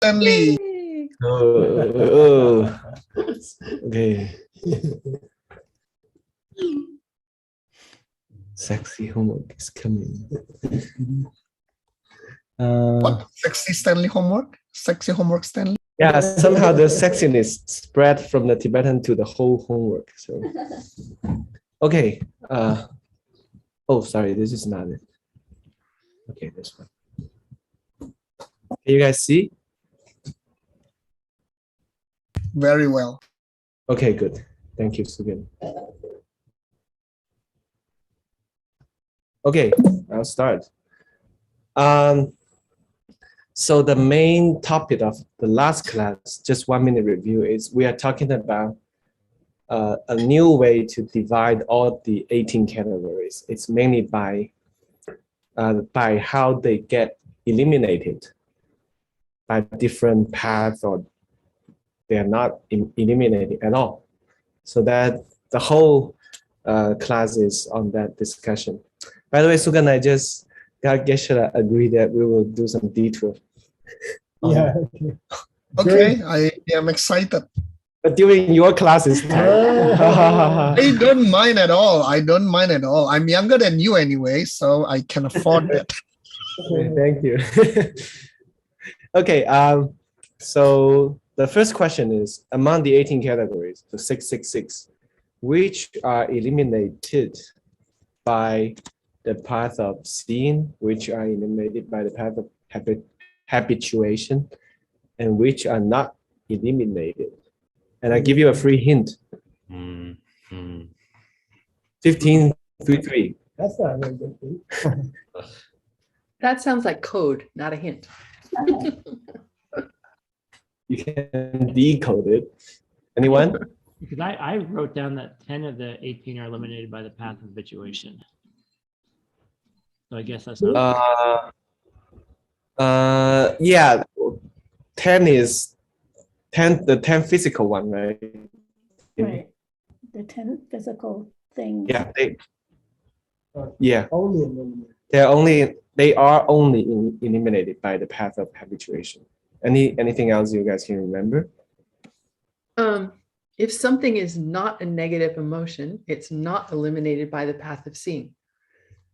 Stanley. Yay! Okay. Sexy homework is coming. What? Sexy Stanley homework? Sexy homework Stanley? Yeah, somehow the sexiness spread from the Tibetan to the whole homework. So, okay. Oh, sorry, this is not it. Okay, this one. Can you guys see? Very well. Okay, good. Thank you, Sugan. Okay, I'll start. So the main topic of the last class, just 1 minute review, is we are talking about a new way to divide all the 18 categories. It's mainly by how they get eliminated by different paths, or they are not eliminated at all. So that the whole class is on that discussion. By the way, Sugan, I just got Geshe agree that we will do some detour. Yeah. Okay, I am excited. But during your classes time. I don't mind at all. I don't mind at all. I'm younger than you anyway, so I can afford it. Okay, thank you. Okay, so the first question is, among the 18 categories, the 666, which are eliminated by the path of seeing, which are eliminated by the path of habituation, and which are not eliminated? And I give you a free hint. 1533. That's not a very good thing. That sounds like code, not a hint. You can decode it. Anyone? Because I wrote down that 10 of the 18 are eliminated by the path of habituation. So I guess that's not. Yeah, 10 is 10, the 10 physical one, right? Right. The 10 physical things. Yeah, Only eliminated. they are only eliminated by the path of habituation. Anything else you guys can remember? If something is not a negative emotion, it's not eliminated by the path of seeing.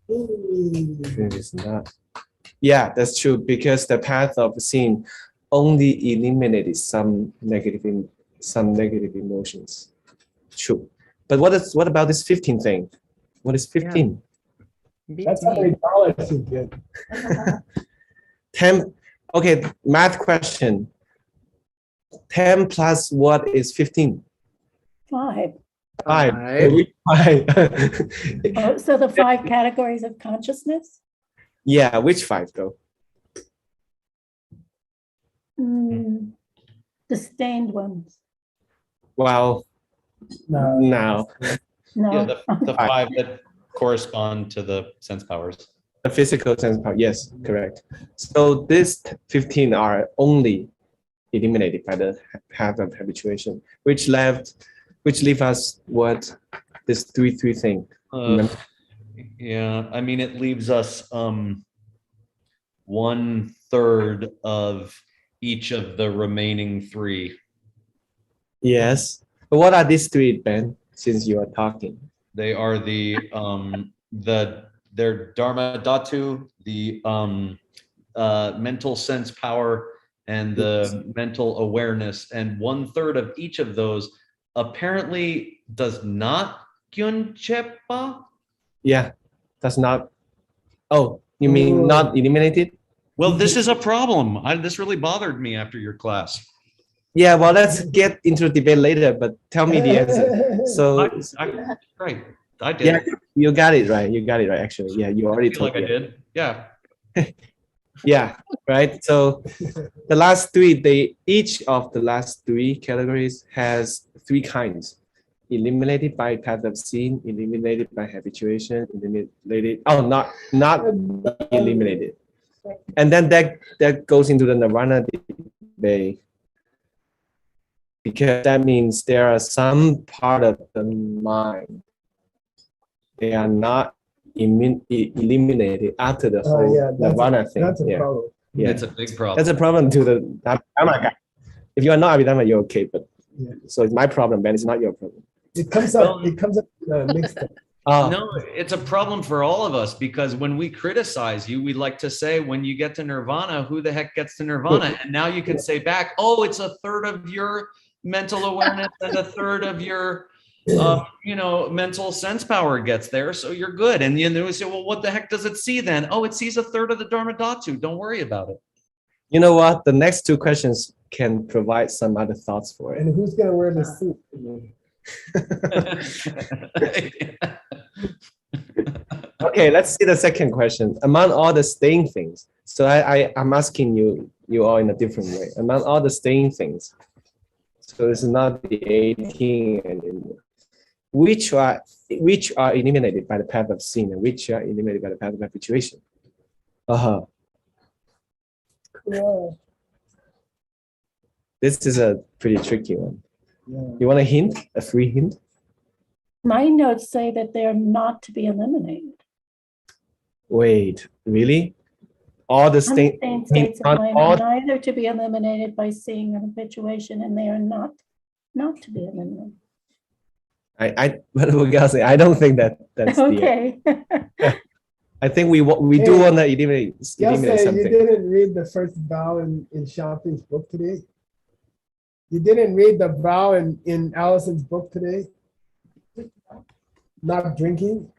It is not. Yeah, that's true, because the path of seeing only eliminated some negative emotions. True. But what about this 15 thing? What is 15? That's how many dollars you get. 10. Okay, math question. 10 plus what is 15? 5. 5. Oh, so the 5 categories of consciousness? Yeah, which 5 though? The stained ones. Well, No. now No. Yeah, the 5 that correspond to the sense powers. the physical sense power. Yes, correct. So these 15 are only eliminated by the path of habituation, which leave us what this 3 thing. Yeah, I mean, it leaves us 1/3 of each of the remaining 3. Yes. But what are these 3, Ben? Since you are talking, They are their Dharma Dhatu, the mental sense power, and the mental awareness, and 1/3 of each of those apparently does not Gyunchepa. yeah, that's not. Oh, you mean not eliminated? Well, this is a problem. This really bothered me after your class. Yeah, well, let's get into debate later, but tell me the answer. So, Right, I did. yeah, you got it right. You got it right, actually. Yeah, you already I feel told like I me. did. Yeah. Yeah, right. So the last 3, each of the last 3 categories has 3 kinds: eliminated by path of seeing, eliminated by habituation, eliminated. Oh, not eliminated. And then that goes into the nirvana debate, because that means there are some part of the mind they are not eliminated after the whole Yeah, nirvana thing. that's a Yeah. problem. Yeah, It's a big problem. that's a problem to the Abhidharma guy. If you are not Abhidharma, you're okay. But Yeah. so it's my problem, Ben. It's not your problem. It comes up. It comes up mixed up. No, it's a problem for all of us because when we criticize you, we like to say, when you get to nirvana, who the heck gets to nirvana? And now you can say back, oh, it's a third of your mental awareness and a third of your, mental sense power gets there. So you're good. And then we say, well, what the heck does it see then? Oh, it sees a third of the Dharma Dhatu. Don't worry about it. You know what? The next two questions can provide some other thoughts for it. And who's gonna wear the suit? Okay, let's see the second question. Among all the staying things, so I'm asking you all in a different way. Among all the staying things, so it's not the 18 anymore. Which are eliminated by the path of sin, and which are eliminated by the path of habituation? Cool. This is a pretty tricky one. Yeah. You want a hint? A free hint? My notes say that they're not to be eliminated. Wait, really? All the Unstained states of mind all, are neither to be eliminated by seeing or habituation, and they are not to be eliminated. I don't think that's Okay. I think we do want to eliminate You something. didn't read the first vow in Shafi's book today? You didn't read the vow in Allison's book today? Not drinking?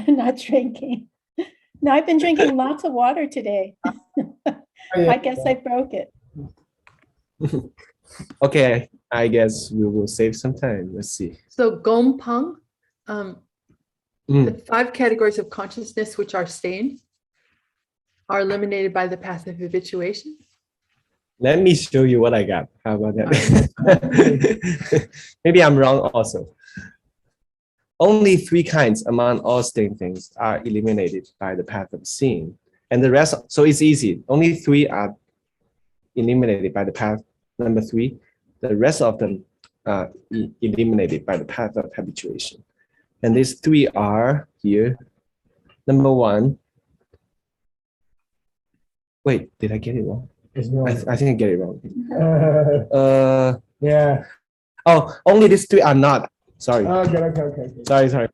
Not drinking. No, I've been drinking lots of water today. I guess I broke it. Okay, I guess we will save some time. Let's see. So Gompang, the 5 categories of consciousness which are stained are eliminated by the path of habituation. Let me show you what I got. How about that? Maybe I'm wrong also. Only 3 kinds among all staying things are eliminated by the path of seeing. And the rest, so it's easy. Only 3 are eliminated by the path number 3. The rest of them are eliminated by the path of habituation. And these 3 are here. Number 1. Wait, did I get it wrong? I think I get it wrong. Yeah. Oh, only these 3 are not. Sorry. Okay. Sorry.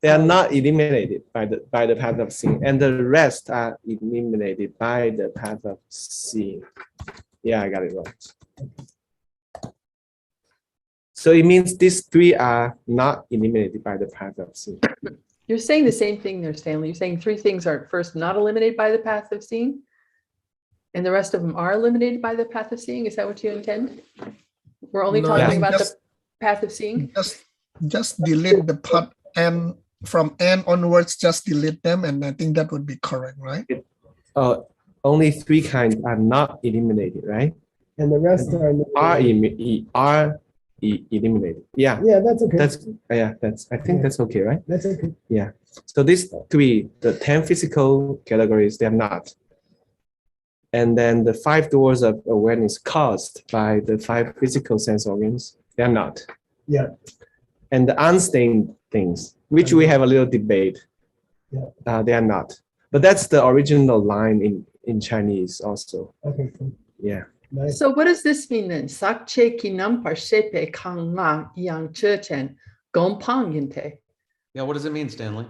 They are not eliminated by the path of seeing, and the rest are eliminated by the path of seeing. Yeah, I got it wrong. So it means these 3 are not eliminated by the path of seeing. You're saying the same thing there, Stanley. You're saying 3 things are first not eliminated by the path of seeing, and the rest of them are eliminated by the path of seeing. Is that what you intend? We're only No, I talking think about the just- path of seeing. Just delete the part N from N onwards, just delete them, and I think that would be correct, right? Only 3 kinds are not eliminated, right? And the rest are Eliminated. Yeah, yeah, that's okay. I think that's okay, right? That's okay. Yeah. So these 3, the 10 physical categories, they're not. And then the 5 doors of awareness caused by the 5 physical sense organs, they're not. Yeah. And the unstained things, which we have a little debate, they are not. But that's the original line in Chinese also. Okay, cool. Yeah. Nice. So what does this mean then? Sakche kinam parshepe kang ma yang chen gompang yinte. Yeah, what does it mean, Stanley?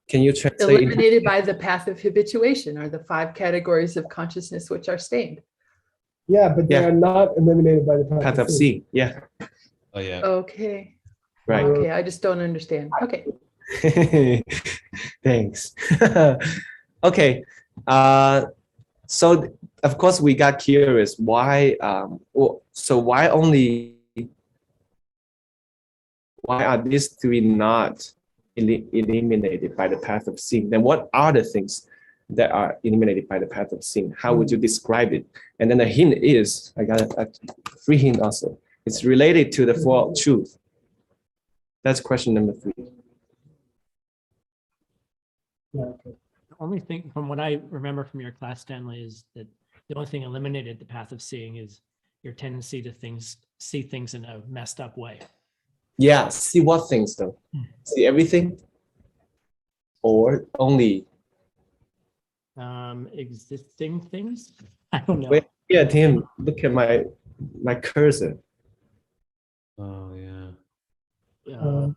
Can you translate? Eliminated by the path of habituation are the 5 categories of consciousness which are stained. Yeah, but they are not eliminated by the Path of seeing. Yeah. Oh, yeah. Okay. Right. Okay, I just don't understand. Okay. Thanks. Okay. So of course we got curious why. So why are these 3 not eliminated by the path of seeing? Then what are the things that are eliminated by the path of seeing? How would you describe it? And then the hint is, I got a free hint also. It's related to the Four Truth. That's question number 3. Yeah, okay. The only thing from what I remember from your class, Stanley, is that the only thing eliminated the path of seeing is your tendency to see things in a messed up way. Yeah, see what things though? See everything? Or only existing things. I don't know. Wait, yeah, Tim, look at my cursor. Oh, yeah.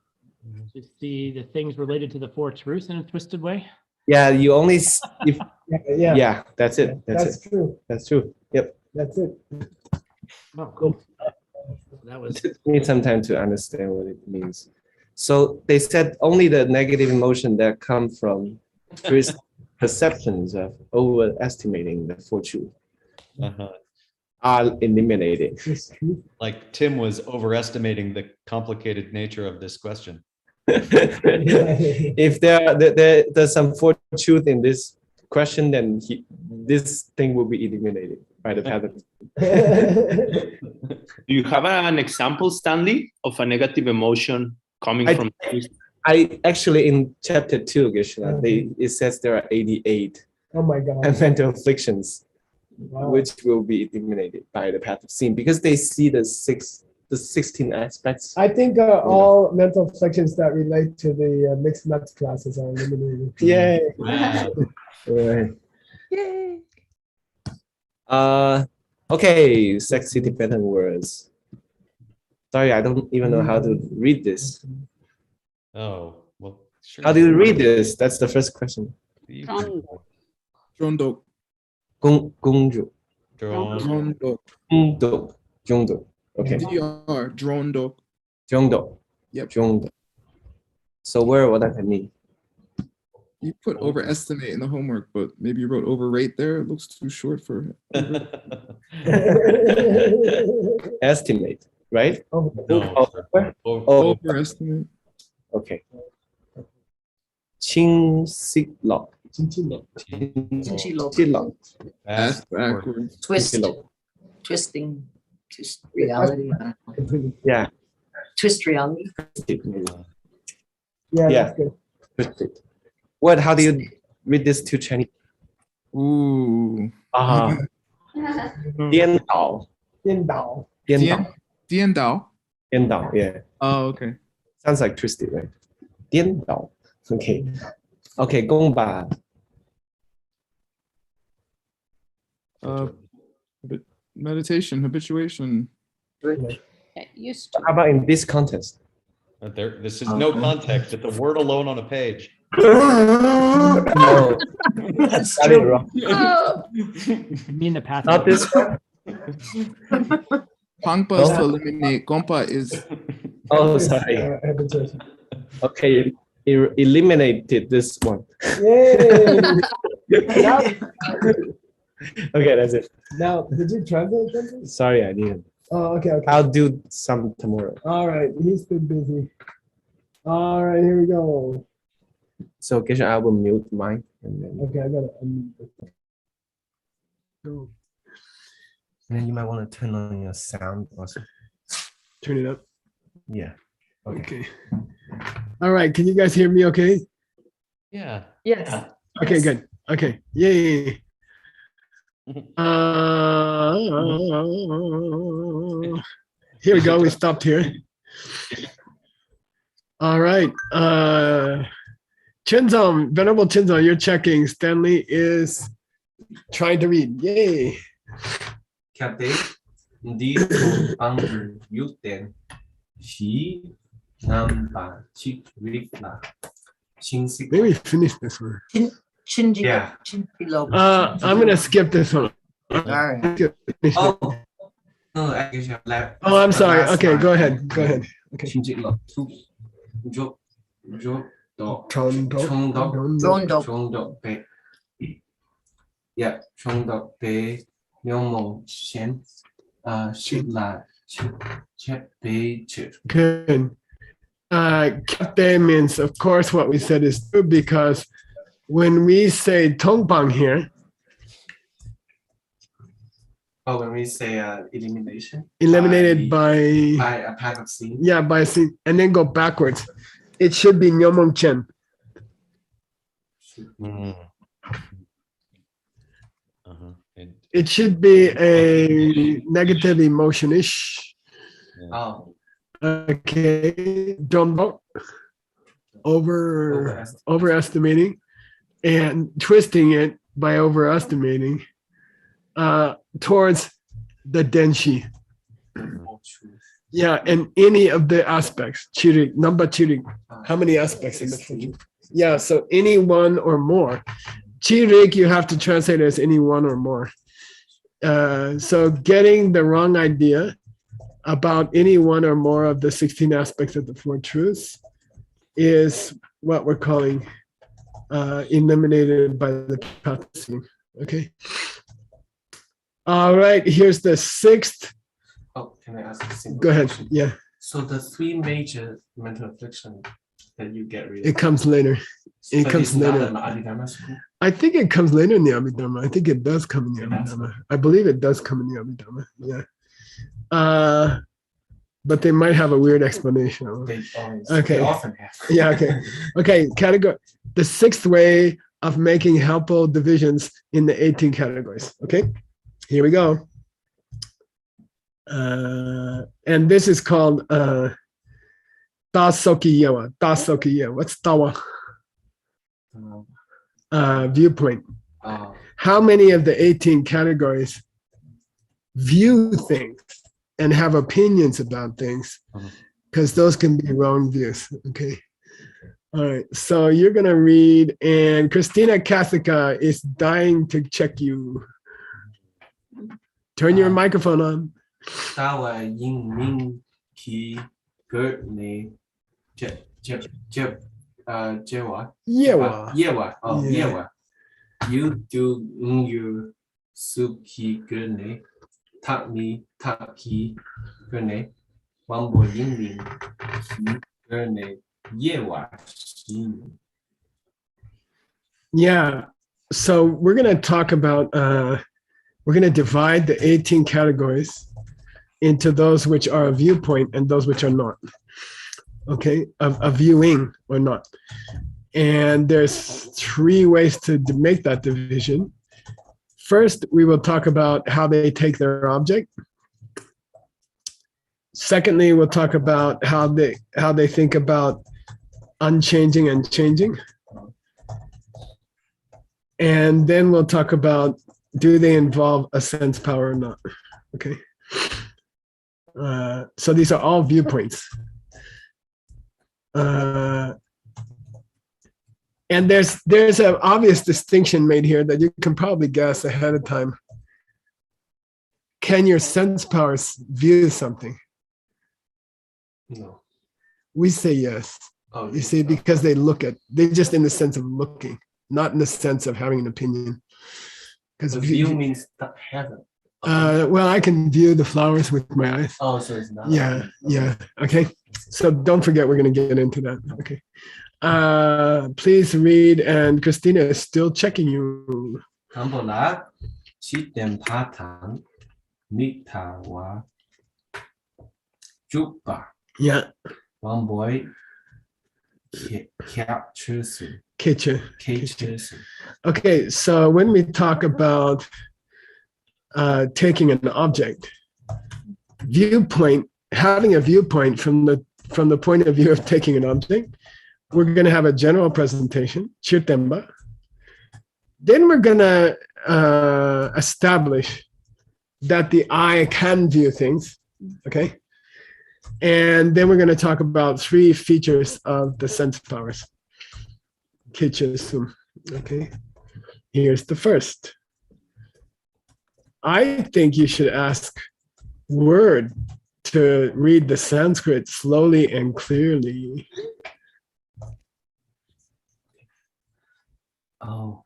Just the things related to the four truths in a twisted way. Yeah, you only if Yeah, yeah, that's it. That's that's it. true. That's true. Yep. That's it. Oh, cool. That was It took me some time to understand what it means. So they said only the negative emotion that come from perceptions of overestimating the fortune Uh-huh. are eliminated. It's true. Like Tim was overestimating the complicated nature of this question. If there's some truth in this question, then this thing will be eliminated by the pattern. Do you have an example, Stanley, of a negative emotion coming I- from? I actually in chapter 2, Geshe-la, it says there are 88 Oh my God. mental afflictions, Wow. which will be eliminated by the path of seeing because they see the 16 aspects. I think all mental afflictions that relate to the mixed nuts classes are eliminated. Yay. Wow. Right. Yay. Okay, sexy Tibetan words. Sorry, I don't even know how to read this. Oh, well, sure. How do you read this? That's the first question. You Drondok. 공주. Drone. Drondok. 정도. Okay. DR. Drondok. 정도. Yep. 정도. So where would that mean? You put overestimate in the homework, but maybe you wrote overrate there. It looks too short for Estimate, right? Oh, No. Oh, overestimate. okay. 칭식러. chinchilla. 칭식러. Ask backwards. Twist, 칭식러. twisting, twist reality, Yeah. twist reality. Yeah, Yeah. that's good. Twisted. What? How do you read this to Chinese? Ooh.颠倒. 颠倒. 颠倒. Dien Dao. 颠倒. Yeah. Oh, okay. Sounds like twisted, right? 颠倒. Okay. Okay, 公把. Meditation, habituation. Used to. How about in this context? This is no context. It's a word alone on a page. No. Got it wrong. You mean the path? Not this one. Pangpa is to eliminate. Gompa is Oh, sorry. Habitation. Okay, eliminated this one. Yay! now, Okay, that's it. now, did you translate something? Sorry, I didn't. Oh, okay, okay. I'll do some tomorrow. All right, he's been busy. All right, here we go. So, Geshe, I will mute mine and then. Okay, I gotta unmute this. Go. And then you might want to turn on your sound also. Turn it up. Yeah. Okay. All right, can you guys hear me okay? Yeah. Yes. Okay, good. Okay, yay. Here we go, we stopped here. All right. Chinzom, Venerable Chinzom, you're checking. Stanley is trying to read. Yay. 곁에 네 방을 육된 시 남바 직릭라 신식. Maybe finish this one. Chinji, Yeah. Chinchilo. I'm gonna skip this one. All right. Oh, no, I guess you have left. Oh, I'm sorry. Last Okay, one. go ahead. Go ahead. Okay. 신직러 조 Chondo. Chondo. 총독 배. Yeah, 총독 배 명목 신 신라 제 Good. Kapte means, of course, what we said is true because when we say Tongbang here, Oh, when we say elimination, eliminated by a path of scene. yeah, by C, and then go backwards, it should be Nyomong Chen. Mm. Uh-huh. And, It should be a negative emotion-ish. Oh, Okay, Dombo, overestimating and twisting it by overestimating towards the denshi. Yeah, and any of the aspects. Chiri, number chiri. How many aspects is it? Yeah, so any one or more. Chirik, you have to translate as any one or more. So getting the wrong idea about any one or more of the 16 aspects of the Four Truths is what we're calling eliminated by the path of seeing. Okay. All right, here's the sixth. Oh, can I ask a simple Go ahead. question? Yeah, So the three major mental affliction that you get rid of. it comes later. It but comes it's not later. an Abhidharma school. I think it comes later in the Abhidharma. I think it does come in the It does. Abhidharma. I believe it does come in the Abhidharma. Yeah. But they might have a weird explanation. They always, Okay. they often have. Yeah, okay. Okay, category. The sixth way of making helpful divisions in the 18 categories. Okay, here we go. And this is called Dasoki Yewa. Dasoki Yewa. What's Tawa? Viewpoint. How many of the 18 categories view things and have opinions about things? Because those can be wrong views. Okay. All right. So you're going to read, and Christina Kathica is dying to check you. Turn your microphone on. Tawa yin min ki gurtne jewa. Yewa. Yewa. Oh, Yeah. yewa. You do you suki gurne. Takni taki gurne. Wambo yin min ki gurne yewa. Yeah. So we're going to talk about, we're going to divide the 18 categories into those which are a viewpoint and those which are not. Okay, of viewing or not. And there's three ways to make that division. First, we will talk about how they take their object. Secondly, we'll talk about how they think about unchanging and changing. And then we'll talk about, do they involve a sense power or not? Okay. So these are all viewpoints. And there's an obvious distinction made here that you can probably guess ahead of time. Can your sense powers view something? No. We say yes. Oh, You see, because they just in the sense of looking, not in the sense of having an opinion. Because the view means heaven. well, I can view the flowers with my eyes. Oh, so it's not. Yeah, yeah. Okay. So don't forget, we're going to get into that. Okay. Please read, and Christina is still checking you. Kambola, chitem patan, mitawa, jupa. Yeah. One boy, captures. Kitchen. Okay. So when we talk about taking an object, viewpoint, having a viewpoint from the point of view of taking an object, we're going to have a general presentation, chirtemba. Then we're going to establish that the eye can view things, okay? And then we're going to talk about three features of the sense powers. Okay, here's the first. I think you should ask Word to read the Sanskrit slowly and clearly. Oh.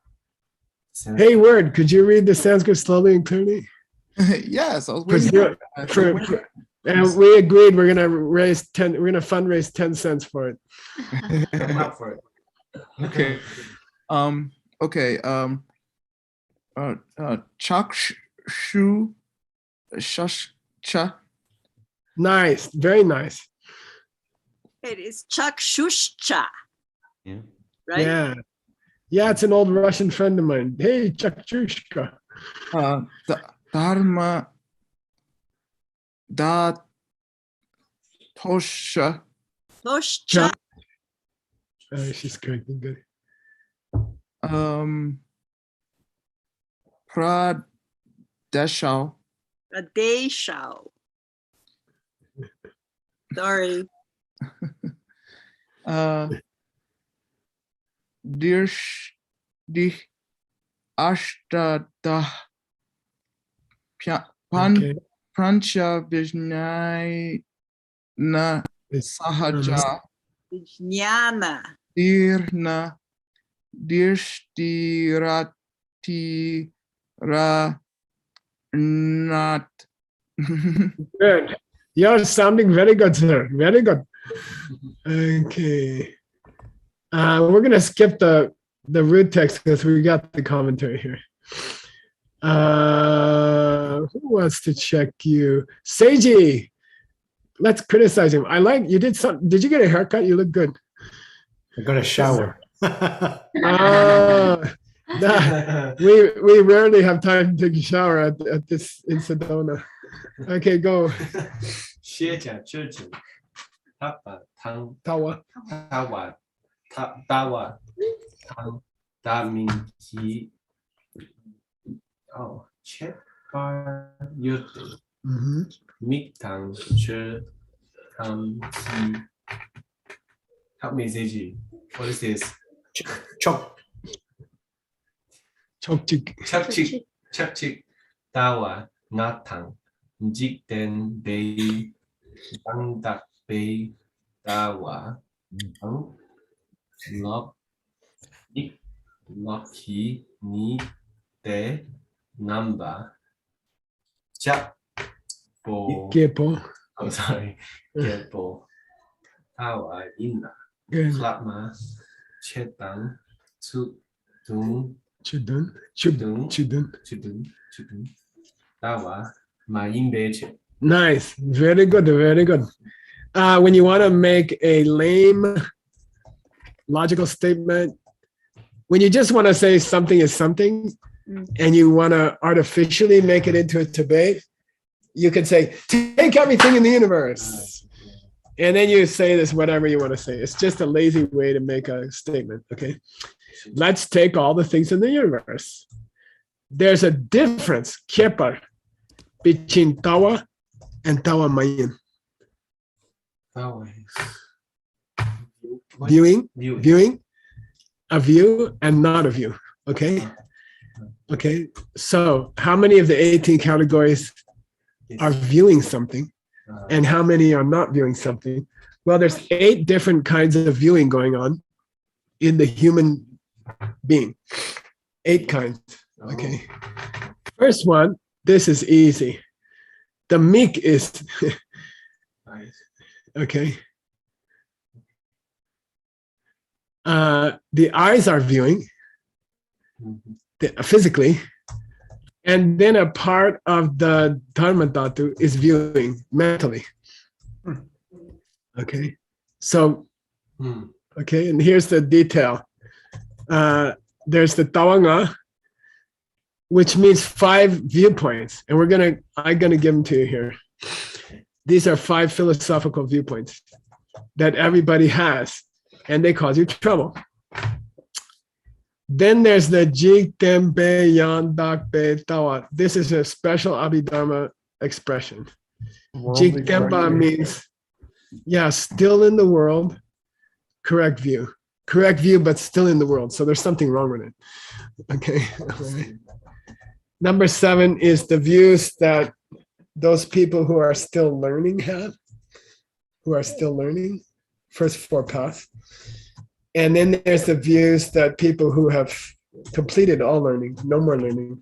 Hey, Word, could you read the Sanskrit slowly and clearly? Yes, I was For waiting zero- for that. for- and we agreed we're gonna fundraise 10 cents for it. I'm up for it. Okay. Okay. Chakshu Shashcha. Nice, very nice. It is Chakshushcha. Yeah. Right? Yeah. Yeah, it's an old Russian friend of mine. Hey, Chakshushka. Dharma Da Tosha. Toshcha. She's correcting good. Pradeshao. A day shall. Sorry. Dirsh Ashtada Okay. Prancha Vijnai Na Sahaja Vijnana. Dirna Dirshtirati Ra Nat. Good. You're sounding very good, sir. Very good. Okay. We're gonna skip the root text because we got the commentary here. Who wants to check you? Seiji. Let's criticize him. I like you did some. Did you get a haircut? You look good. I got a shower. We rarely have time to take a shower at this in Sedona. Okay, go. 学甲知止，他把汤 Tawa. 他瓦他大瓦汤大明提哦切巴有的 Mhm. 蜜糖吃汤鸡 Help me, Seiji. What is this? Chok. Chokchik. Chapchik tawa natang jikten bay bandak bay tawa lok ik loki ni te namba chap po Kepo. oh sorry kepo tawa inna Good. klapma chetang su tung Chudun. Chudun. Chudun. Chudun. Tawa maimbeche. Nice. Very good. Very good. When you want to make a lame logical statement, when you just want to say something is something and you want to artificially make it into a debate, you can say, take everything in the universe. And then you say this, whatever you want to say. It's just a lazy way to make a statement. Okay. Let's take all the things in the universe. There's a difference, Kepar, between Tawa and Tawa Mayin. Tawa Viewing, a view and not a view. Okay. Okay. So how many of the 18 categories are viewing something and how many are not viewing something? Well, there's 8 different kinds of viewing going on in the human being. 8 kinds. Okay. First one, this is easy. The meek is okay. The eyes are viewing physically, and then a part of the Dharma Dhatu is viewing mentally. Okay. So, okay, and here's the detail. There's the Tawanga, which means 5 viewpoints, and I'm gonna give them to you here. These are 5 philosophical viewpoints that everybody has, and they cause you trouble. Then there's the Jiktembe Yandakbe Tawa. This is a special Abhidharma expression. Jiktemba means, yeah, still in the world, correct view, but still in the world. So there's something wrong with it. Okay. Number 7 is the views that those people who are still learning have, first 4 paths. And then there's the views that people who have completed all learning, no more learning,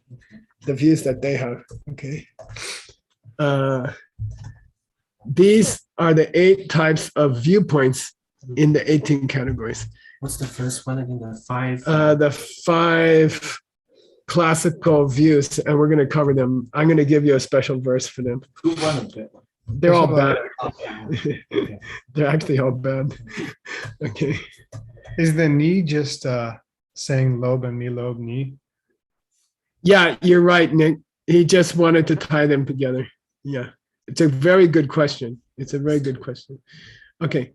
the views that they have. Okay. These are the 8 types of viewpoints in the 18 categories. What's the first one again? The 5? The 5 classical views, and we're going to cover them. I'm going to give you a special verse for them. Who won a bit? They're all bad. Okay. They're actually all bad. Okay. Is the ni just saying lob and mi lob ni? Yeah, you're right, Nick. He just wanted to tie them together. Yeah, it's a very good question. Okay.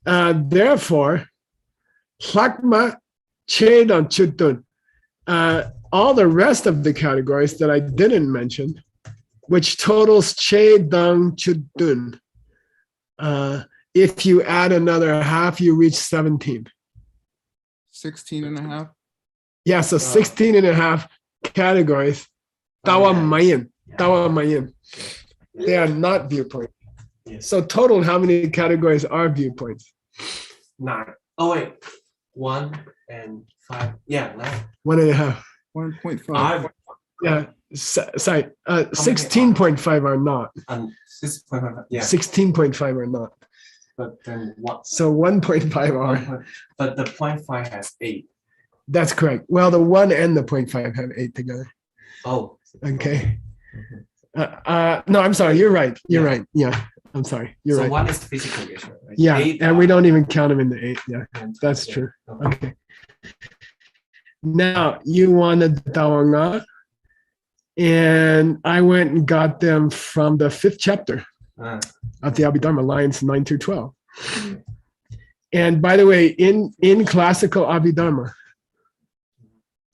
Therefore, Lakma Chedan Chutun. all the rest of the categories that I didn't mention, which totals che dung chudun. If you add another half, you reach 17. 16 and a half. Yeah, so 16 and a half categories. Tawa mayan. Tawa mayan. They are not viewpoints. So total, how many categories are viewpoints? 9. Oh wait, 1 and 5. Yeah, 9. 1.5. 1.5. Yeah, sorry. 16.5 are not. 6.5. Yeah. 16.5 are not. But then what? So 1.5 are. But the 0.5 has 8. That's correct. Well, the 1 and the 0.5 have 8 together. Oh. Okay. No, I'm sorry. You're right. You're right. Yeah, I'm sorry. You're So right. 1 is physical ratio, right? Yeah, 8 and we don't even count them in the 8. Yeah, and that's 12, true. yeah. Okay. Now you wanted Tawanga, and I went and got them from the 5th chapter of the Abhidharma, lines 9 through 12. And by the way, in classical Abhidharma,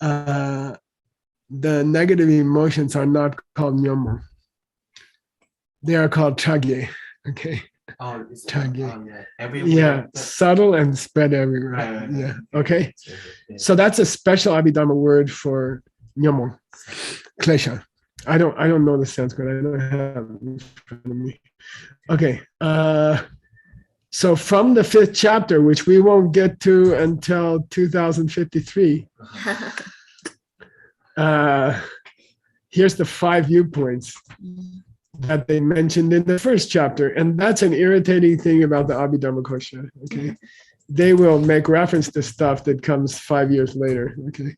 the negative emotions are not called nyomo. They are called chagye. Okay. Oh, it's Chagye. everywhere. Yeah, subtle and spread everywhere. Right. Yeah. Okay. So that's a special Abhidharma word for nyomo, klesha. I don't know the Sanskrit. I don't have it in front of me. Okay. So from the 5th chapter, which we won't get to until 2053, here's the 5 viewpoints that they mentioned in the 1st chapter. And that's an irritating thing about the Abhidharma Kosha. Okay. They will make reference to stuff that comes 5 years later. Okay.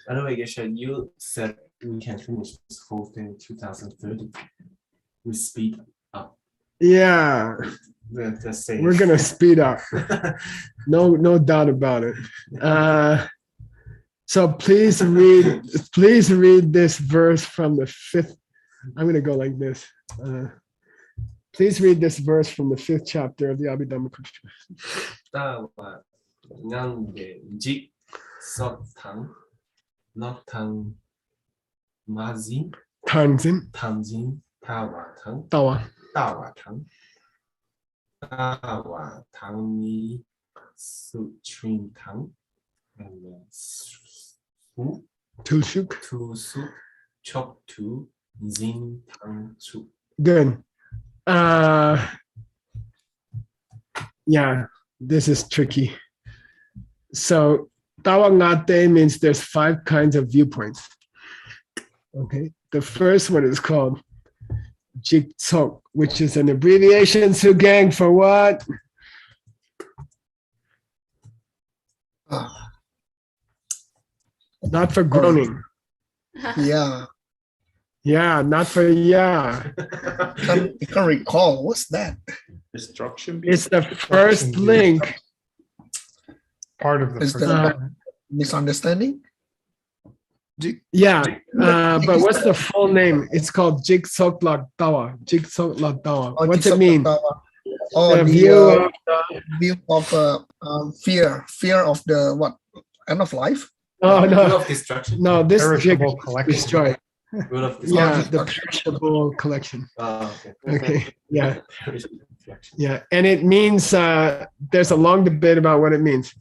By the way, Geshe, you said we can finish this whole thing in 2030. We speed up. Yeah. The same. We're gonna speed up. No doubt about it. So please read this verse from the 5th. I'm gonna go like this. Please read this verse from the 5th chapter of the Abhidharma Kosha. Tawa ngande jik sotang notang mazin Tanzin. tawa tang Tawa. Tawa tang ni sutrin tang and su Tulshuk. tu su chok tu zin tang su. Good. Yeah, this is tricky. So Tawangate means there's 5 kinds of viewpoints. Okay. The first one is called Jigtsok, which is an abbreviation to gang for what? Not for groaning. Yeah. Yeah, not for yeah. I can't recall. What's that? Destruction. It's the first link. Part of the Is first that one. misunderstanding? Yeah, but what's the full name? It's called Jigsok Lak Tawa. Jigsok Lak Tawa. Oh, What's it mean? Oh, The the view of fear of the what? End of life? Oh Rule no, of destruction. no, this Perishable jig collection. destroy. Rule of Yeah, destruction. the perishable collection. Okay. Okay, yeah, Destruction. yeah, and it means there's a long debate about what it means,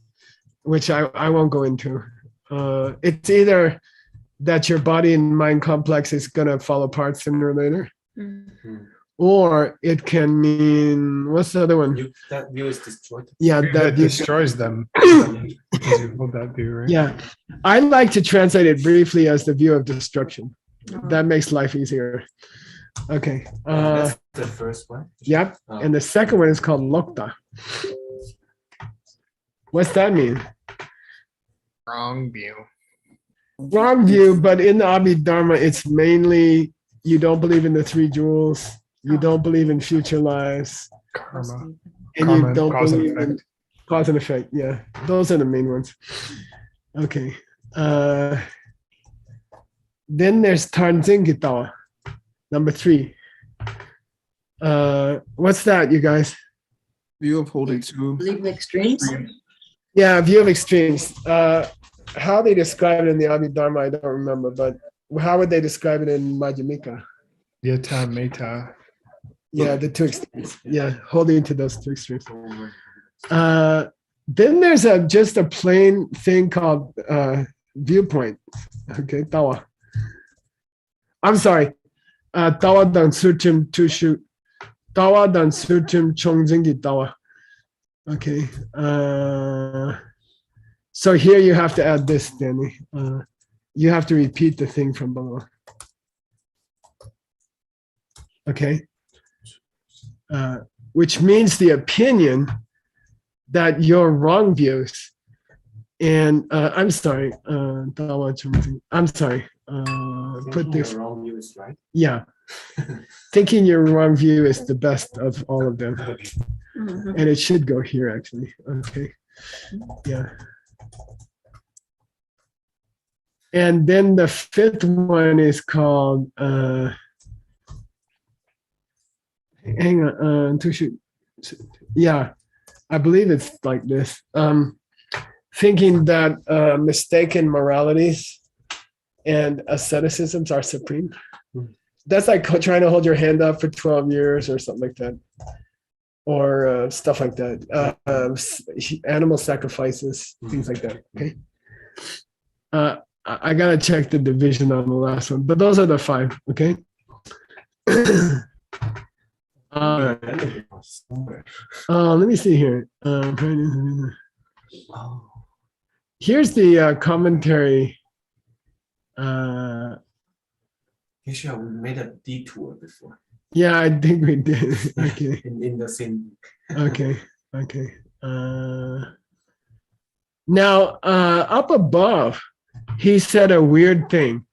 which I won't go into. It's either that your body and mind complex is gonna fall apart sooner or later, or it can mean what's the other one? That view is destroyed. Yeah, That view- destroys them. Because you hold that view, right? Yeah, I like to translate it briefly as the view of destruction. That makes life easier. Okay. That's the first one. Yep. And the second one is called Lokta. What's that mean? Wrong view. Wrong view, but in the Abhidharma, it's mainly you don't believe in the 3 jewels, you don't believe in future lives, Karma. and Karma you and don't cause and believe in effect. cause and effect. Yeah, those are the main ones. Okay. Then there's Tanzingitawa, number 3. What's that, you guys? View of holding 2. Believe in extremes. Yeah, view of extremes. how they describe it in the Abhidharma, I don't remember, but how would they describe it in Majjhimika? Yata meta. Yeah, the two extremes. Yeah, holding to those two extremes. Then there's just a plain thing called viewpoint. Okay, tawa. I'm sorry. Tawa dan sutim tushu. Tawa dan sutim chongzingi tawa. Okay. So here you have to add this, Stanley. You have to repeat the thing from below. Okay. Which means the opinion that your wrong views and I'm sorry, I'm sorry. Put this wrong views, right? Yeah. Thinking your wrong view is the best of all of them. And it should go here actually. Okay. Yeah. And then the fifth one is called hang on, yeah, I believe it's like this. Thinking that mistaken moralities and asceticisms are supreme. That's like trying to hold your hand up for 12 years or something like that. Or stuff like that. Animal sacrifices, things like that. Okay. I gotta check the division on the last one, but those are the 5. Okay. Let me see here. Here's the commentary. Actually, we made a detour before. Yeah, I think we did. Okay. in the same. Okay. Okay. Now, up above, he said a weird thing.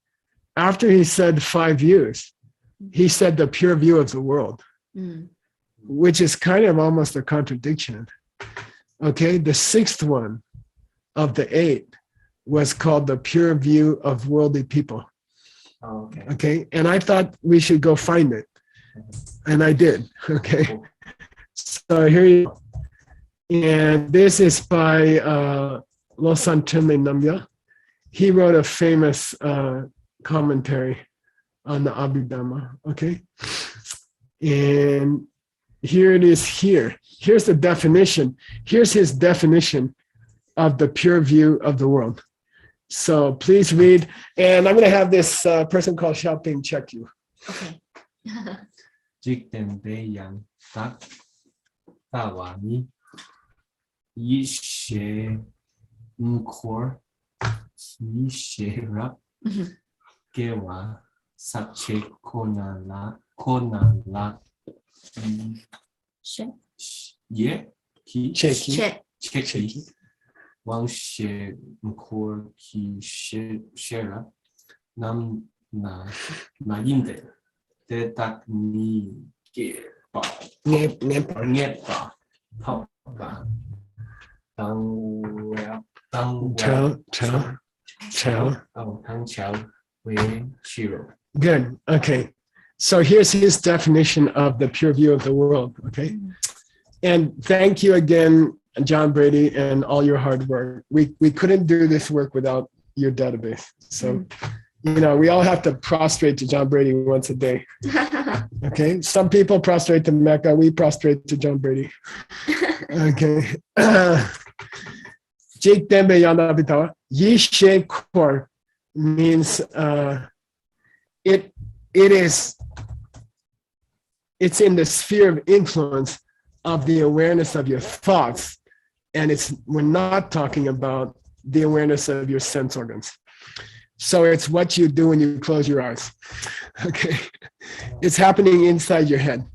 After he said 5 views, he said the pure view of the world, which is kind of almost a contradiction. Okay, the 6th one of the 8 was called the pure view of worldly people. Oh, okay. Okay, and I thought we should go find it. And I did. Okay, so here you go. And this is by Losan Chenle Namya. He wrote a famous commentary on the Abhidharma. Okay, and here it is here. Here's the definition. Here's his definition of the pure view of the world. So please read. And I'm going to have this person called Xiaoping check you. Okay. Jikten Beyan Tak Tawani Yishe Nkor Yishe Rap Gewa Sache Konala Ye Ki Cheki Wang She Nkor Ki Shera Nam Na Yinde. Tak ni ge ba net ba how ba tang chao wei shiro. Good. Okay. So here's his definition of the pure view of the world. Okay. And thank you again, John Brady, and all your hard work. We couldn't do this work without your database. So we all have to prostrate to John Brady once a day. Okay. Some people prostrate to Mecca. We prostrate to John Brady. Okay. Jake Dembe Yanda Bitawa. Yishe Kor means it's in the sphere of influence of the awareness of your thoughts. And we're not talking about the awareness of your sense organs. So it's what you do when you close your eyes. Okay. It's happening inside your head.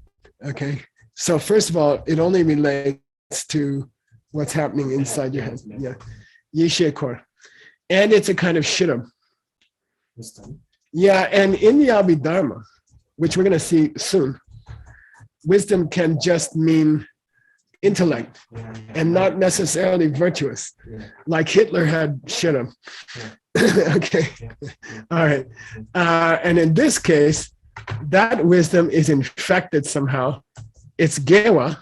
Okay. So first of all, it only relates to what's happening inside your head. Yeah. Yishe Kor. And it's a kind of shittam. Yeah. And in the Abhidharma, which we're going to see soon, wisdom can just mean intellect and not necessarily virtuous. Like Hitler had shittam. Okay. All right. And in this case, that wisdom is infected somehow. It's gewa.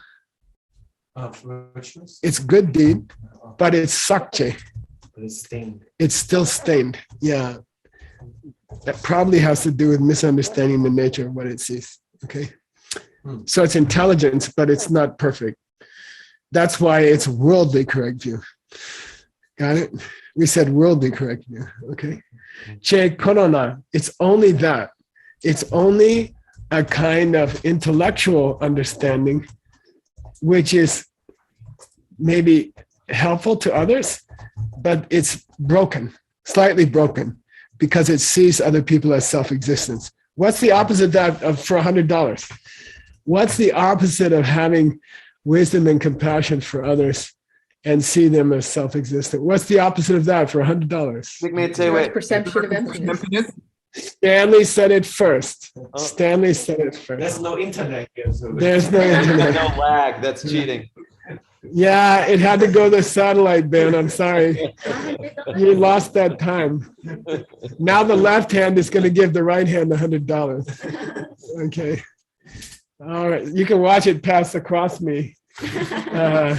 It's good deed, but it's sakche. But it's stained. It's still stained. Yeah. That probably has to do with misunderstanding the nature of what it sees. Okay. So it's intelligence, but it's not perfect. That's why it's worldly correct view. Got it? We said worldly correct view. Okay. Che korona. It's only that. It's only a kind of intellectual understanding, which is maybe helpful to others, but it's broken, slightly broken, because it sees other people as self-existence. What's the opposite of that for $100? What's the opposite of having wisdom and compassion for others and see them as self-existent? What's the opposite of that for $100? Perception of emptiness. Stanley said it first. Stanley said it first. There's no internet here. So There's no internet. No lag. That's cheating. Yeah, it had to go to satellite, Ben. I'm sorry. You lost that time. Now the left hand is going to give the right hand $100. Okay. All right. You can watch it pass across me. Yeah,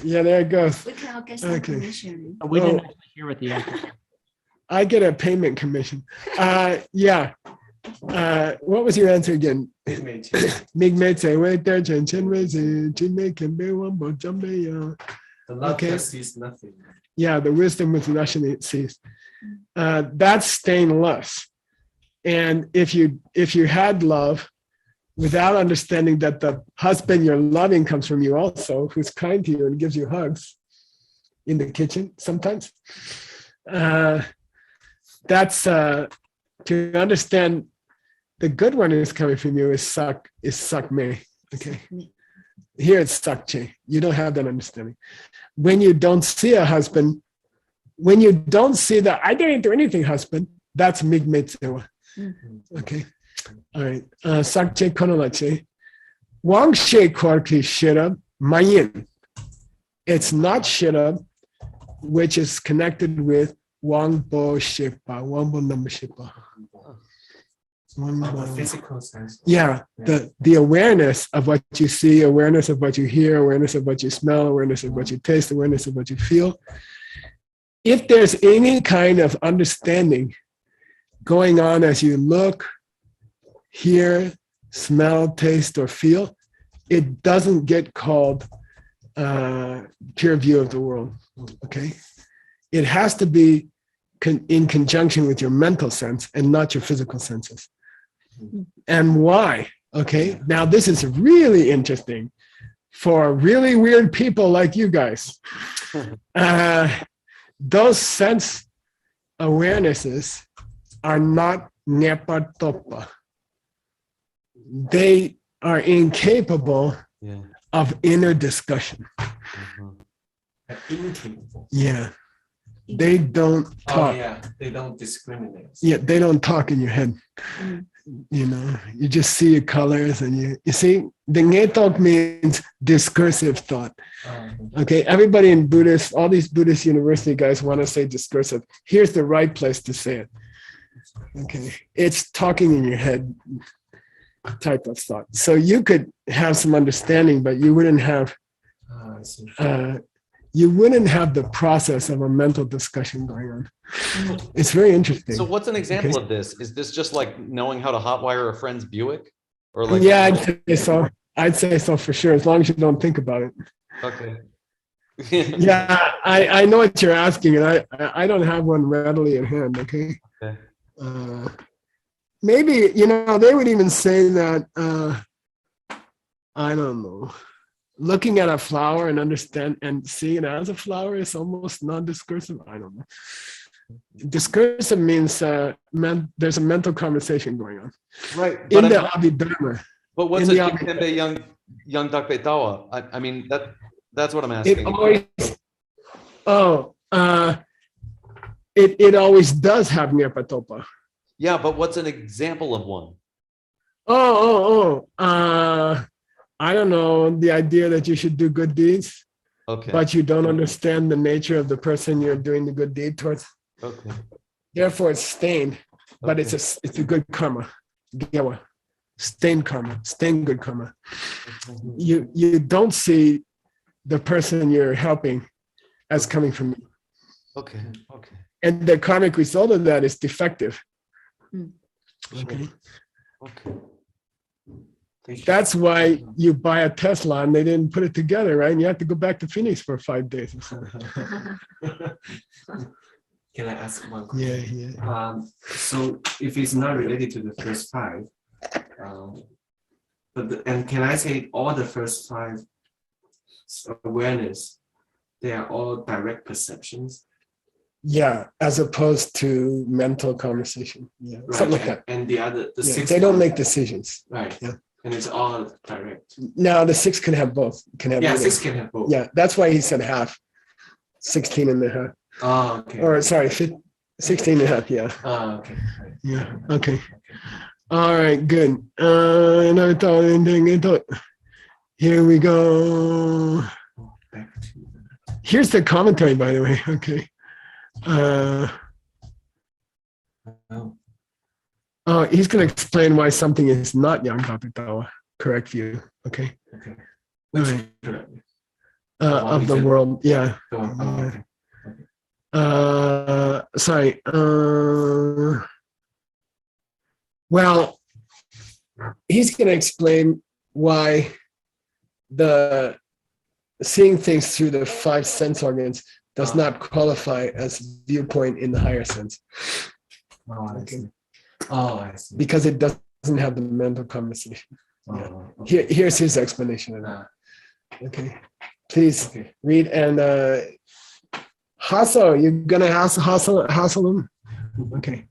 there it goes. We can all get some commission. We didn't actually hear what the answer. I get a payment commission. Yeah. What was your answer again? Migmete, wait there, Chen Rezi, Jime can be one more Jambe. The love that sees nothing. Yeah, the wisdom with nothing it sees. That's stainless. And if you had love without understanding that the husband you're loving comes from you also, who's kind to you and gives you hugs in the kitchen sometimes, that's to understand the good one is coming from you is sak me. Okay. Here it's sakche. You don't have that understanding. When you don't see a husband, when you don't see the I didn't do anything husband, that's migmetsewa. Okay. All right. Sakche konolache. Wang she kwarki shirab mayin. It's not shirab, which is connected with Wangbo Shipa, Wangbo number Shipa. Physical sense. Yeah, the awareness of what you see, awareness of what you hear, awareness of what you smell, awareness of what you taste, awareness of what you feel. If there's any kind of understanding going on as you look, hear, smell, taste, or feel, it doesn't get called pure view of the world. Okay. It has to be in conjunction with your mental sense and not your physical senses. And why? Okay, now this is really interesting for really weird people like you guys. Those sense awarenesses are not nepatopa. They are incapable of inner discussion. Incapable. Yeah. They don't talk. Oh, yeah, they don't discriminate. Yeah, they don't talk in your head. You know, you just see your colors and you see, the ngetok means discursive thought. Okay, everybody in Buddhist, all these Buddhist university guys want to say discursive. Here's the right place to say it. Okay, it's talking in your head type of thought. So you could have some understanding, but you wouldn't have the process of a mental discussion going on. It's very interesting. So what's an example of this? Is this just like knowing how to hotwire a friend's Buick? Or like yeah, I'd say so. I'd say so for sure, as long as you don't think about it. Okay. Yeah, I know what you're asking, and I don't have one readily at hand, okay? Maybe, you know, they would even say that, I don't know, looking at a flower and understand and seeing it as a flower is almost non-discursive. I don't know. Discursive means there's a mental conversation going on. Right. In the Abhidharma. But what's a Jikembe young Dakpetawa? I mean, that's what I'm asking. It always does have Nirpatopa. Yeah, but what's an example of one? I don't know, the idea that you should do good deeds, but you don't understand the nature of the person you're doing the good deed towards. Okay. Therefore, it's stained, but it's a good karma. Gewa. Stained karma, stained good karma. You don't see the person you're helping as coming from you. Okay. Okay. And the karmic result of that is defective. Okay. Okay. That's why you buy a Tesla and they didn't put it together, right? And you have to go back to Phoenix for 5 days or something. Can I ask one question? Yeah. So if it's not related to the first five, and can I say all the first five awareness, they are all direct perceptions? Yeah, as opposed to mental conversation. Yeah, Right. something like that. And the other, the six, they don't make decisions. Right. Yeah. And it's all direct. Now the 6 can have both. Can have Yeah, either. 6 can have both. Yeah, that's why he said half. 16 and a half. Oh, okay. Or sorry, 16 and a half, yeah. Oh, okay. Right. Yeah, okay. All right, good. Another thought, here we go. Here's the commentary, by the way. Okay. Oh, he's going to explain why something is not Yang correct view. Okay. Okay. All right. Of the world, yeah. Okay. Sorry. Well, he's going to explain why the seeing things through the 5 sense organs does not qualify as viewpoint in the higher sense. I see. Because it doesn't have the mental conversation. Okay. Here's his explanation of that. Okay. Please read and hustle. You're gonna hustle him? Okay.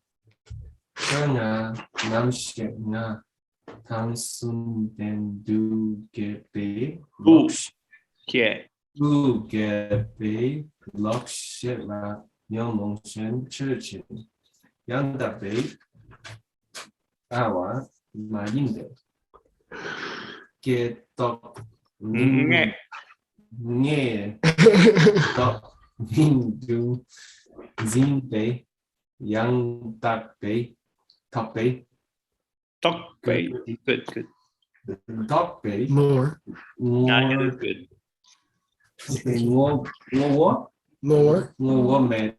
Nghe đọc du zin bế yang tak bế top bế Good. top bế more Good. Okay, more mẹ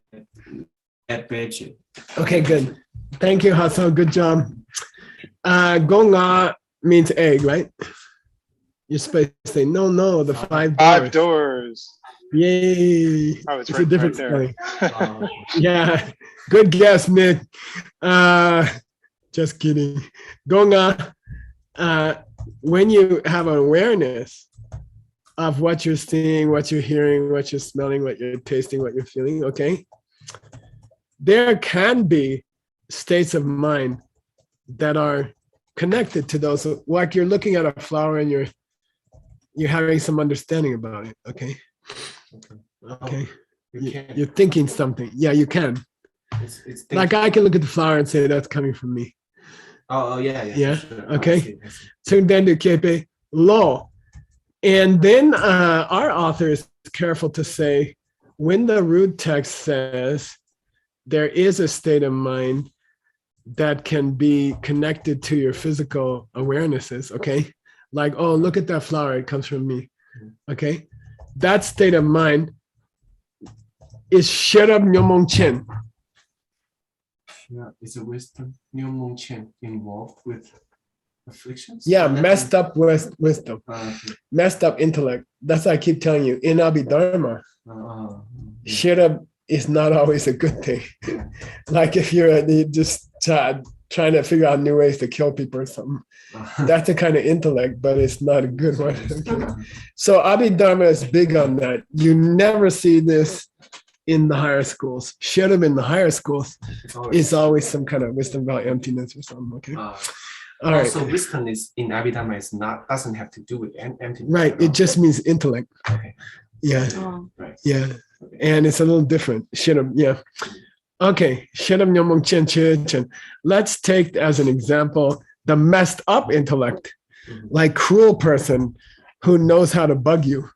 bế. Okay, good. Thank you, Hassel. Good job. Gonga means egg, right? You're supposed to say, no, the 5 doors. 5 doors. Yay. Oh, it's a right different there. spelling. Yeah, good guess, Nick. Just kidding. Gonga, when you have an awareness of what you're seeing, what you're hearing, what you're smelling, what you're tasting, what you're feeling, okay? There can be states of mind that are connected to those. Like you're looking at a flower and you're having some understanding about it, okay? Okay. You're thinking something. Yeah, you can. It's like I can look at the flower and say that's coming from me. Yeah. Yeah. Sure. Okay. I see. So then the kepe law. And then our author is careful to say, when the root text says there is a state of mind that can be connected to your physical awarenesses, okay? Like, oh, look at that flower, it comes from me, okay? That state of mind is Sherab Nyomong Chen. Yeah, is a wisdom Nyomong Chen involved with afflictions? Yeah, messed up wisdom, messed up intellect. That's why I keep telling you, in Abhidharma, Sherab is not always a good thing. Like if you're just trying to figure out new ways to kill people or something. That's a kind of intellect, but it's not a good one. Okay. So Abhidharma is big on that. You never see this in the higher schools. Should have in the higher schools is always some kind of wisdom about emptiness or something. Okay. All right. So wisdom is in Abhidharma doesn't have to do with emptiness. Right. It just means intellect. Okay. Yeah. Right. Yeah. And it's a little different. Shidam, yeah. Okay. Shidam Nyomong Chen Chen. Let's take as an example the messed up intellect, like cruel person who knows how to bug you.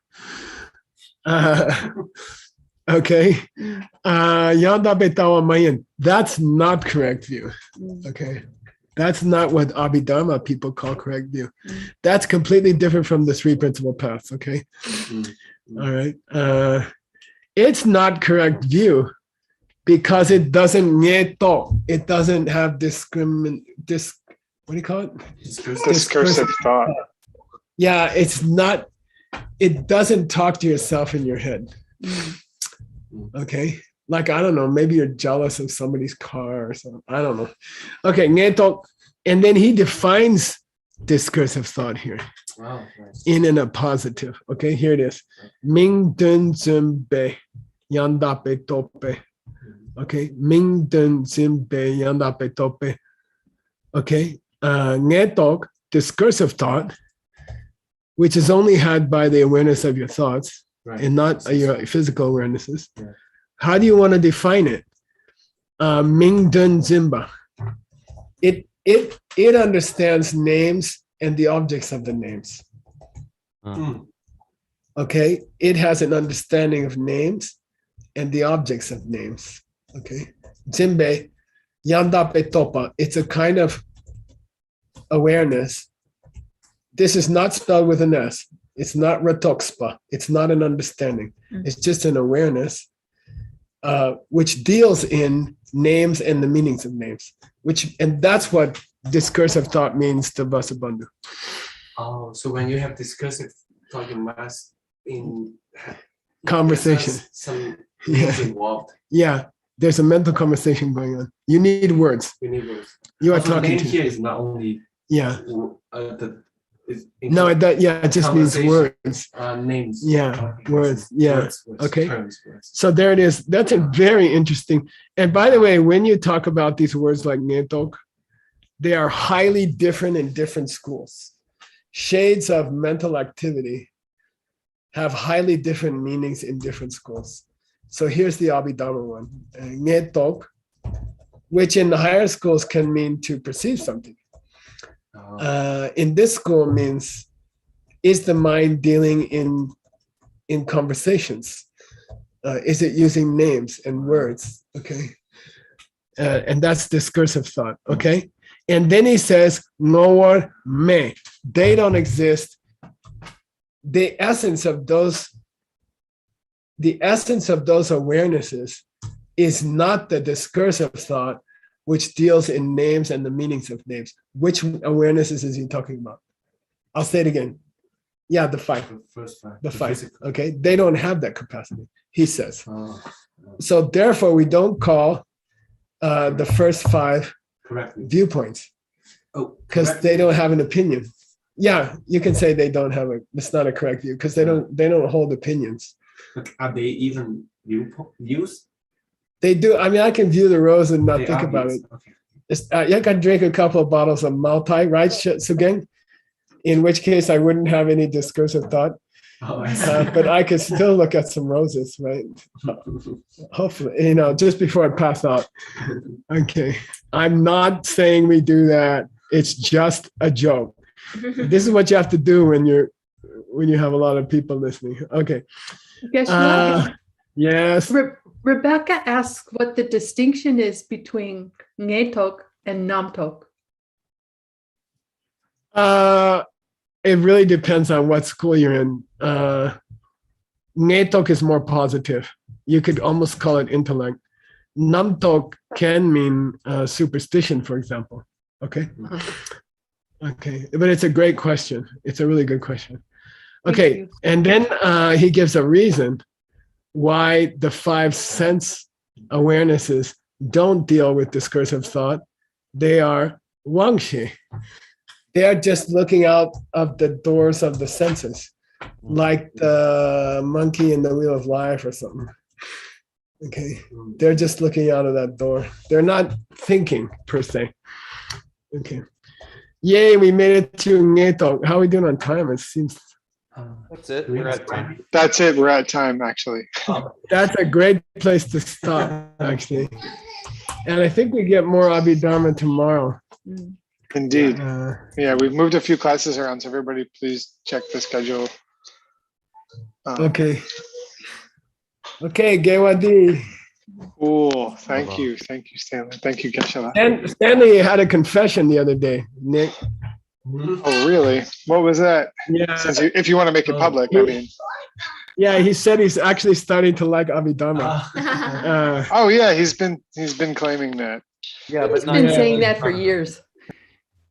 Okay. Yanda betawa mayan. That's not correct view. Okay. That's not what Abhidharma people call correct view. That's completely different from the 3 principal paths. Okay. All right. It's not correct view because it doesn't ngeto. It doesn't have what do you call it? Discursive thought. Yeah, it's not, it doesn't talk to yourself in your head. Okay. Like, I don't know, maybe you're jealous of somebody's car or something. I don't know. Okay, ngeto. And then he defines discursive thought here. Wow, nice. In a positive. Okay, here it is. Ming dun zumbe yandape tope. Okay, Ming dun zimbe yandape tope. Okay, ngetok, discursive thought, which is only had by the awareness of your thoughts, right, and not your physical awarenesses. Yeah. How do you want to define it? Ming dun zimba. It understands names and the objects of the names. Okay, it has an understanding of names and the objects of names. Okay, Jimbe, Yandape Topa, it's a kind of awareness. This is not spelled with an S. It's not Ratokspa. It's not an understanding. It's just an awareness which deals in names and the meanings of names. And that's what discursive thought means to Vasubandhu. Oh, so when you have discursive thought, you must in conversation. Some things involved. Yeah, there's a mental conversation going on. You need words. We need words. You are Also, talking name to. here is not only It just means words. Names. Yeah, words. Yeah. Words, Okay. Terms, words. So there it is. That's a very interesting. And by the way, when you talk about these words like ngetok, they are highly different in different schools. Shades of mental activity have highly different meanings in different schools. So here's the Abhidharma one. Ngetok, which in the higher schools can mean to perceive something. In this school means, is the mind dealing in conversations? Is it using names and words? Okay. And that's discursive thought. Okay. And then he says, no one may. They don't exist. The essence of those awarenesses is not the discursive thought, which deals in names and the meanings of names. Which awarenesses is he talking about? I'll say it again. Yeah, the five. The first five. The five. Physical. Okay. They don't have that capacity, he says. So therefore, we don't call the first five correctly viewpoints. Oh, because they don't have an opinion. Yeah, you can say they don't have it's not a correct view because they don't hold opinions. But are they even views? They do. I mean, I can view the rose and not think about it. Okay. I can drink a couple of bottles of Maltai, right, Sugeng? In which case I wouldn't have any discursive thought. Oh, but I could still look at some roses, right? Hopefully, just before I pass out. Okay. I'm not saying we do that. It's just a joke. This is what you have to do when you have a lot of people listening. Okay. Yes. Rebecca asks what the distinction is between ngetok and namtok. It really depends on what school you're in. Ngetok is more positive. You could almost call it intellect. Namtok can mean superstition, for example. Okay. Okay. But it's a great question. It's a really good question. Okay. And then he gives a reason why the five sense awarenesses don't deal with discursive thought. They are wangxi. They are just looking out of the doors of the senses, like the monkey in the wheel of life or something. Okay, they're just looking out of that door. They're not thinking per se. Okay, yay, we made it to ngetok. How are we doing on time? It seems. That's it. We're at time. That's it. We're at time, actually. That's a great place to stop, actually. And I think we get more Abhidharma tomorrow. Indeed. Yeah, we've moved a few classes around, so everybody please check the schedule. Okay. Okay, Gewadi. Cool. Thank you. Thank you, Stanley. Thank you, Geshe-la. And Stanley had a confession the other day, Nick. Oh, really? What was that? Yeah. If you want to make it public, I mean. Yeah, he said he's actually starting to like Abhidharma. Oh yeah, he's been claiming that. Yeah, He's been saying that for years.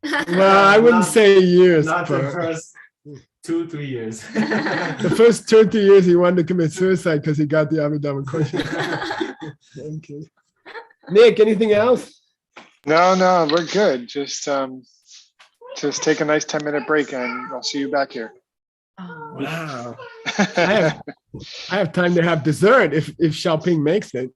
Well, I wouldn't say years, Not the but first 2-3 years. the first 20 years he wanted to commit suicide because he got the Abhidharma question. Okay. Nick, anything else? No, we're good. Just take a nice 10-minute break and I'll see you back here. Wow. I have time to have dessert if Xiaoping makes it.